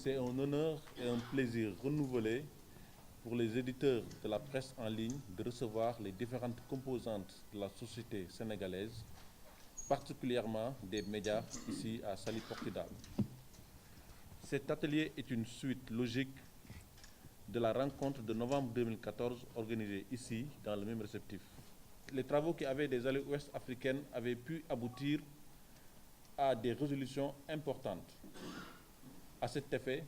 C'est un honneur et un plaisir renouvelé pour les éditeurs de la presse en ligne de recevoir les différentes composantes de la société sénégalaise, particulièrement des médias ici à Saly Portudal. Cet atelier est une suite logique de la rencontre de novembre 2014 organisée ici dans le même réceptif. Les travaux qui avaient des allées ouest africaines avaient pu aboutir à des résolutions importantes. À cet effet,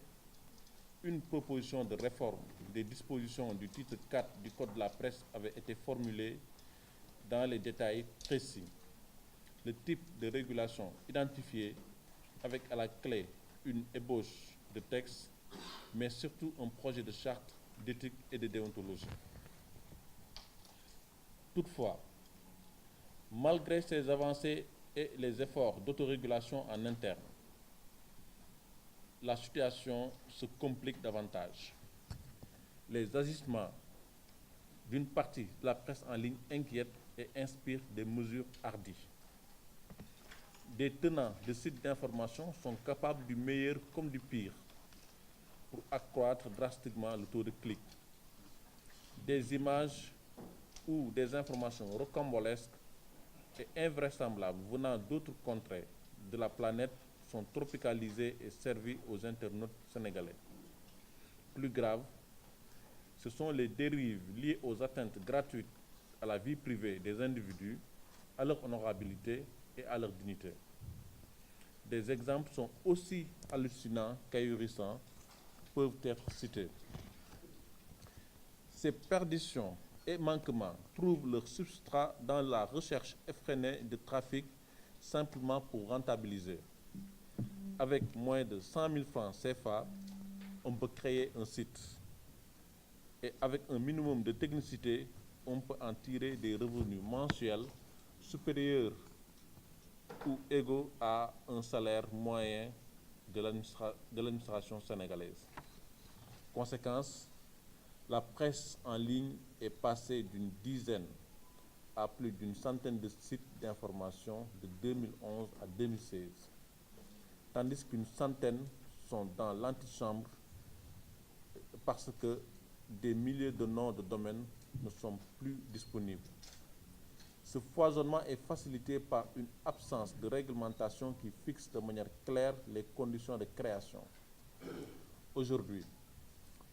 une proposition de réforme des dispositions du titre 4 du Code de la presse avait été formulée dans les détails précis. Le type de régulation identifié avec à la clé une ébauche de texte, mais surtout un projet de charte d'éthique et de déontologie. Toutefois, malgré ces avancées et les efforts d'autorégulation en interne, la situation se complique davantage. Les agissements d'une partie de la presse en ligne inquiètent et inspirent des mesures hardies. Des tenants de sites d'information sont capables du meilleur comme du pire pour accroître drastiquement le taux de clic. Des images ou des informations rocambolesques et invraisemblables venant d'autres contrées de la planète sont tropicalisées et servies aux internautes sénégalais. Plus grave, ce sont les dérives liées aux atteintes gratuites à la vie privée des individus, à leur honorabilité et à leur dignité. Des exemples sont aussi hallucinants qu'ahurissants, peuvent être cités. Ces perditions et manquements trouvent leur substrat dans la recherche effrénée de trafic simplement pour rentabiliser. Avec moins de 100 000 francs CFA, on peut créer un site. Et avec un minimum de technicité, on peut en tirer des revenus mensuels supérieurs ou égaux à un salaire moyen de l'administration sénégalaise. Conséquence, la presse en ligne est passée d'une dizaine à plus d'une centaine de sites d'information de 2011 à 2016, tandis qu'une centaine sont dans l'antichambre parce que des milliers de noms de domaines ne sont plus disponibles. Ce foisonnement est facilité par une absence de réglementation qui fixe de manière claire les conditions de création. Aujourd'hui,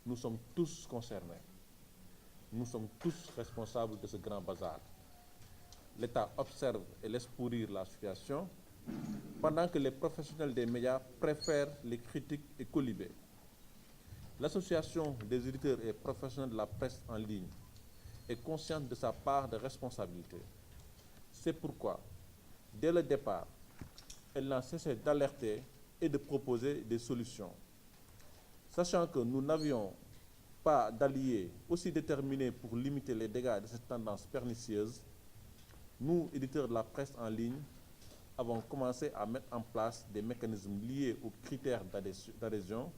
nous sommes tous concernés. Nous sommes tous responsables de ce grand bazar. L'État observe et laisse pourrir la situation, pendant que les professionnels des médias préfèrent les critiques et colibés. L'Association des éditeurs et professionnels de la presse en ligne est consciente de sa part de responsabilité. C'est pourquoi, dès le départ, elle n'a cessé d'alerter et de proposer des solutions. Sachant que nous n'avions pas d'alliés aussi déterminés pour limiter les dégâts de cette tendance pernicieuse, nous, éditeurs de la presse en ligne, avons commencé à mettre en place des mécanismes liés aux critères d'adhésion,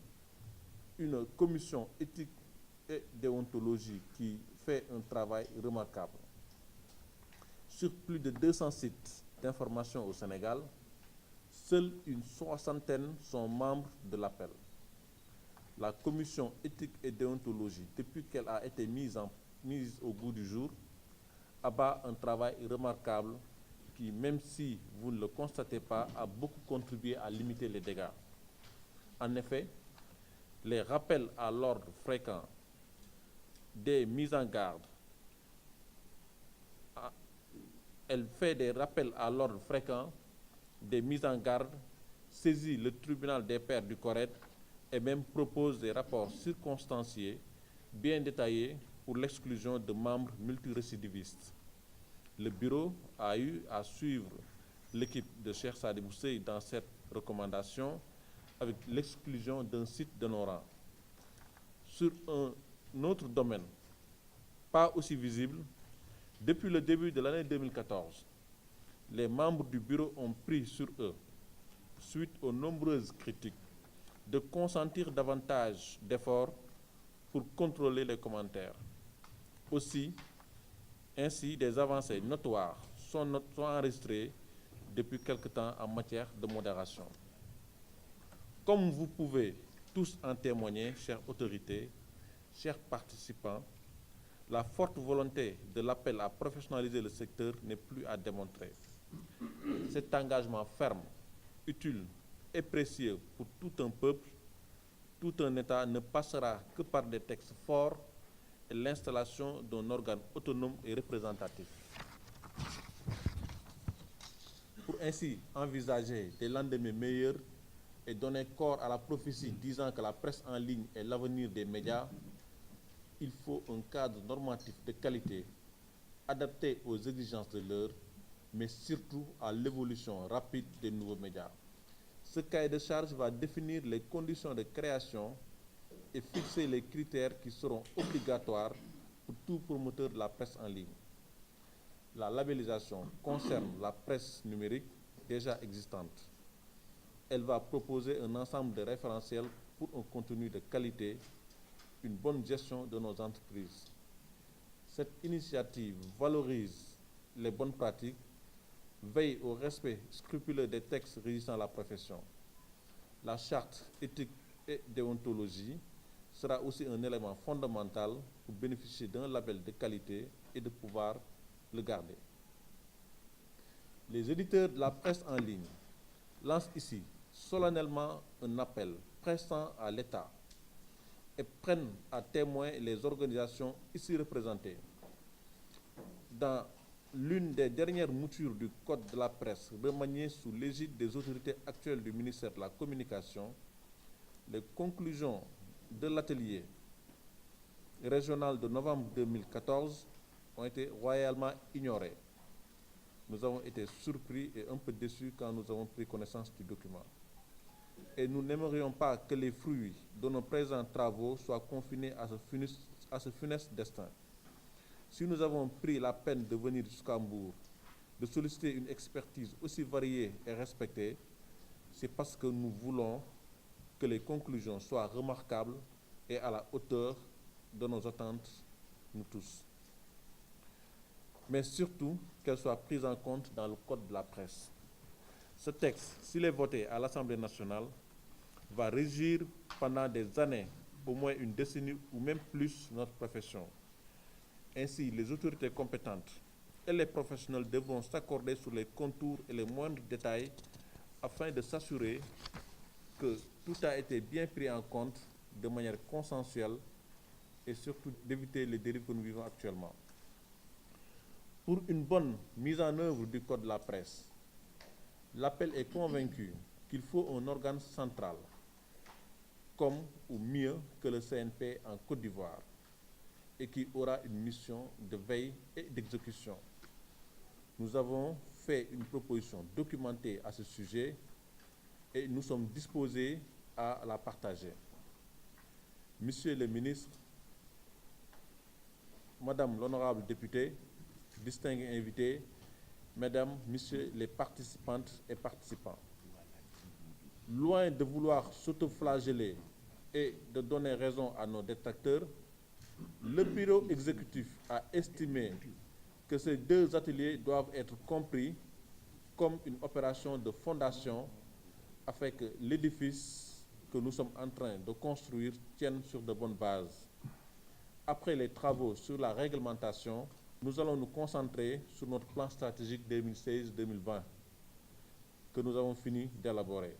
une commission éthique et déontologie qui fait un travail remarquable. Sur plus de 200 sites d'information au Sénégal, seule une soixantaine sont membres de l'appel. La commission éthique et déontologie, depuis qu'elle a été mise au goût du jour, abat un travail remarquable qui, même si vous ne le constatez pas, a beaucoup contribué à limiter les dégâts. En effet, les rappels à l'ordre fréquents, des mises en garde, elle fait des rappels à l'ordre fréquents, des mises en garde, saisit le tribunal des pairs du CORED et même propose des rapports circonstanciés bien détaillés pour l'exclusion de membres multirécidivistes. Le bureau a eu à suivre l'équipe de Cheikh Sadibou Seye dans cette recommandation avec l'exclusion d'un site de nos rangs. Sur un autre domaine, pas aussi visible, depuis le début de l'année 2014, les membres du bureau ont pris sur eux, suite aux nombreuses critiques, de consentir davantage d'efforts pour contrôler les commentaires. Aussi, ainsi, des avancées notoires sont enregistrées depuis quelque temps en matière de modération. Comme vous pouvez tous en témoigner, chères autorités, chers participants, la forte volonté de l'appel à professionnaliser le secteur n'est plus à démontrer. Cet engagement ferme, utile et précieux pour tout un peuple, tout un État ne passera que par des textes forts et l'installation d'un organe autonome et représentatif. Pour ainsi envisager des lendemains meilleurs et donner corps à la prophétie disant que la presse en ligne est l'avenir des médias, il faut un cadre normatif de qualité adapté aux exigences de l'heure, mais surtout à l'évolution rapide des nouveaux médias. Ce cahier de charge va définir les conditions de création et fixer les critères qui seront obligatoires pour tout promoteur de la presse en ligne. La labellisation concerne la presse numérique déjà existante. Elle va proposer un ensemble de référentiels pour un contenu de qualité, une bonne gestion de nos entreprises. Cette initiative valorise les bonnes pratiques, veille au respect scrupuleux des textes régissant la profession. La charte éthique et déontologie sera aussi un élément fondamental pour bénéficier d'un label de qualité et de pouvoir le garder. Les éditeurs de la presse en ligne lancent ici solennellement un appel pressant à l'État et prennent à témoin les organisations ici représentées. Dans l'une des dernières moutures du Code de la presse, remaniée sous l'égide des autorités actuelles du ministère de la Communication, les conclusions de l'atelier régional de novembre 2014 ont été royalement ignorées. Nous avons été surpris et un peu déçus quand nous avons pris connaissance du document. Et nous n'aimerions pas que les fruits de nos présents travaux soient confinés à ce funeste destin. Si nous avons pris la peine de venir jusqu'à Mbour, de solliciter une expertise aussi variée et respectée, c'est parce que nous voulons que les conclusions soient remarquables et à la hauteur de nos attentes, nous tous. Mais surtout, qu'elles soient prises en compte dans le Code de la presse. Ce texte, s'il est voté à l'Assemblée nationale, va régir pendant des années, au moins une décennie ou même plus, notre profession. Ainsi, les autorités compétentes et les professionnels devront s'accorder sur les contours et les moindres détails afin de s'assurer que tout a été bien pris en compte de manière consensuelle et surtout d'éviter les dérives que nous vivons actuellement. Pour une bonne mise en œuvre du Code de la presse, l'appel est convaincu qu'il faut un organe central, comme ou mieux que le CNP en Côte d'Ivoire, et qui aura une mission de veille et d'exécution. Nous avons fait une proposition documentée à ce sujet et nous sommes disposés à la partager. Monsieur le ministre, Madame l'honorable députée, distingués invités, Mesdames, Messieurs les participantes et participants, loin de vouloir s'autoflageller et de donner raison à nos détracteurs, le bureau exécutif a estimé que ces deux ateliers doivent être compris comme une opération de fondation afin que l'édifice que nous sommes en train de construire tienne sur de bonnes bases. Après les travaux sur la réglementation, nous allons nous concentrer sur notre plan stratégique 2016-2020 que nous avons fini d'élaborer.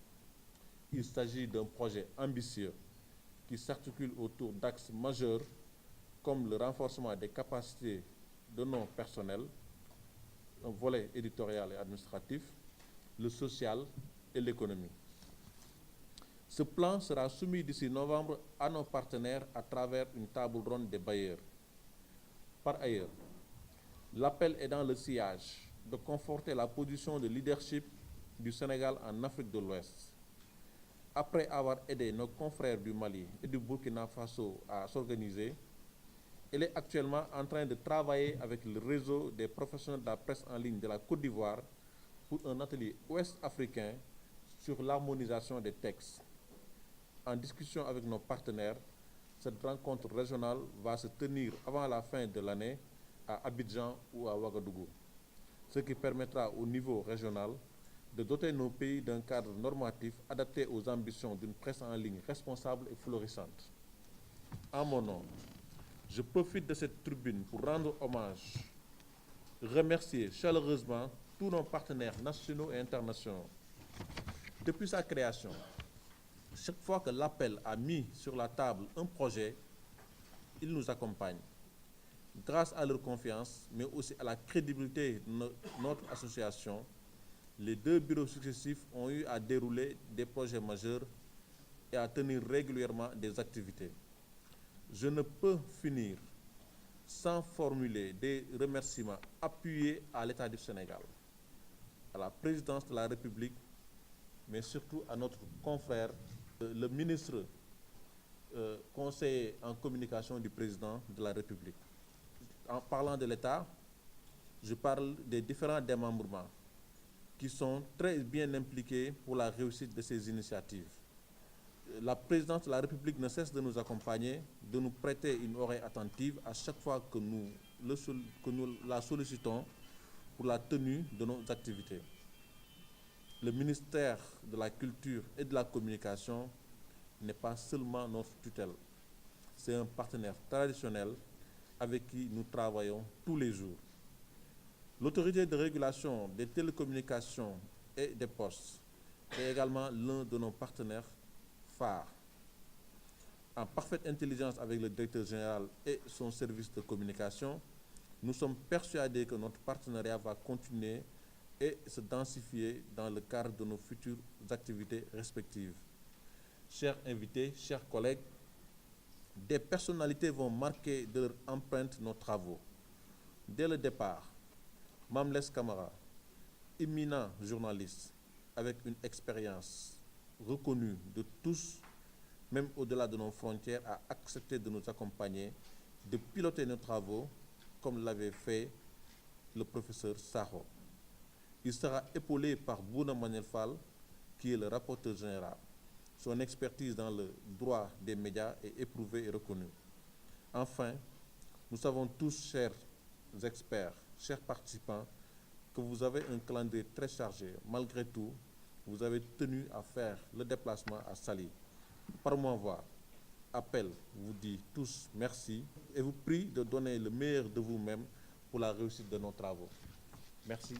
Il s'agit d'un projet ambitieux qui s'articule autour d'axes majeurs comme le renforcement des capacités de nos personnels, un volet éditorial et administratif, le social et l'économie. Ce plan sera soumis d'ici novembre à nos partenaires à travers une table ronde des bailleurs. Par ailleurs, l'appel est dans le sillage de conforter la position de leadership du Sénégal en Afrique de l'Ouest. Après avoir aidé nos confrères du Mali et du Burkina Faso à s'organiser, elle est actuellement en train de travailler avec le réseau des professionnels de la presse en ligne de la Côte d'Ivoire pour un atelier ouest-africain sur l'harmonisation des textes. En discussion avec nos partenaires, cette rencontre régionale va se tenir avant la fin de l'année à Abidjan ou à Ouagadougou, ce qui permettra au niveau régional de doter nos pays d'un cadre normatif adapté aux ambitions d'une presse en ligne responsable et florissante. En mon nom, je profite de cette tribune pour rendre hommage, remercier chaleureusement tous nos partenaires nationaux et internationaux. Depuis sa création, chaque fois que l'appel a mis sur la table un projet, ils nous accompagnent. Grâce à leur confiance, mais aussi à la crédibilité de notre association, les 2 bureaux successifs ont eu à dérouler des projets majeurs et à tenir régulièrement des activités. Je ne peux finir sans formuler des remerciements appuyés à l'État du Sénégal, à la présidence de la République, mais surtout à notre confrère, le ministre conseiller en communication du président de la République. En parlant de l'État, je parle des différents démembrements qui sont très bien impliqués pour la réussite de ces initiatives. La présidence de la République ne cesse de nous accompagner, de nous prêter une oreille attentive à chaque fois que nous la sollicitons pour la tenue de nos activités. Le ministère de la Culture et de la Communication n'est pas seulement notre tutelle, c'est un partenaire traditionnel avec qui nous travaillons tous les jours. L'autorité de régulation des télécommunications et des postes est également l'un de nos partenaires phares. En parfaite intelligence avec le directeur général et son service de communication, nous sommes persuadés que notre partenariat va continuer et se densifier dans le cadre de nos futures activités respectives. Chers invités, chers collègues, des personnalités vont marquer de leur empreinte nos travaux. Dès le départ, Mame Less Camara, éminent journaliste avec une expérience reconnue de tous, même au-delà de nos frontières, a accepté de nous accompagner, de piloter nos travaux, comme l'avait fait le professeur Sakho. Il sera épaulé par Bouna Manuel Fall, qui est le rapporteur général. Son expertise dans le droit des médias est éprouvée et reconnue. Enfin, nous savons tous, chers experts, chers participants, que vous avez un calendrier très chargé. Malgré tout, vous avez tenu à faire le déplacement à Saly. Par ma voix, appel vous dit tous merci et vous prie de donner le meilleur de vous-même pour la réussite de nos travaux. Merci.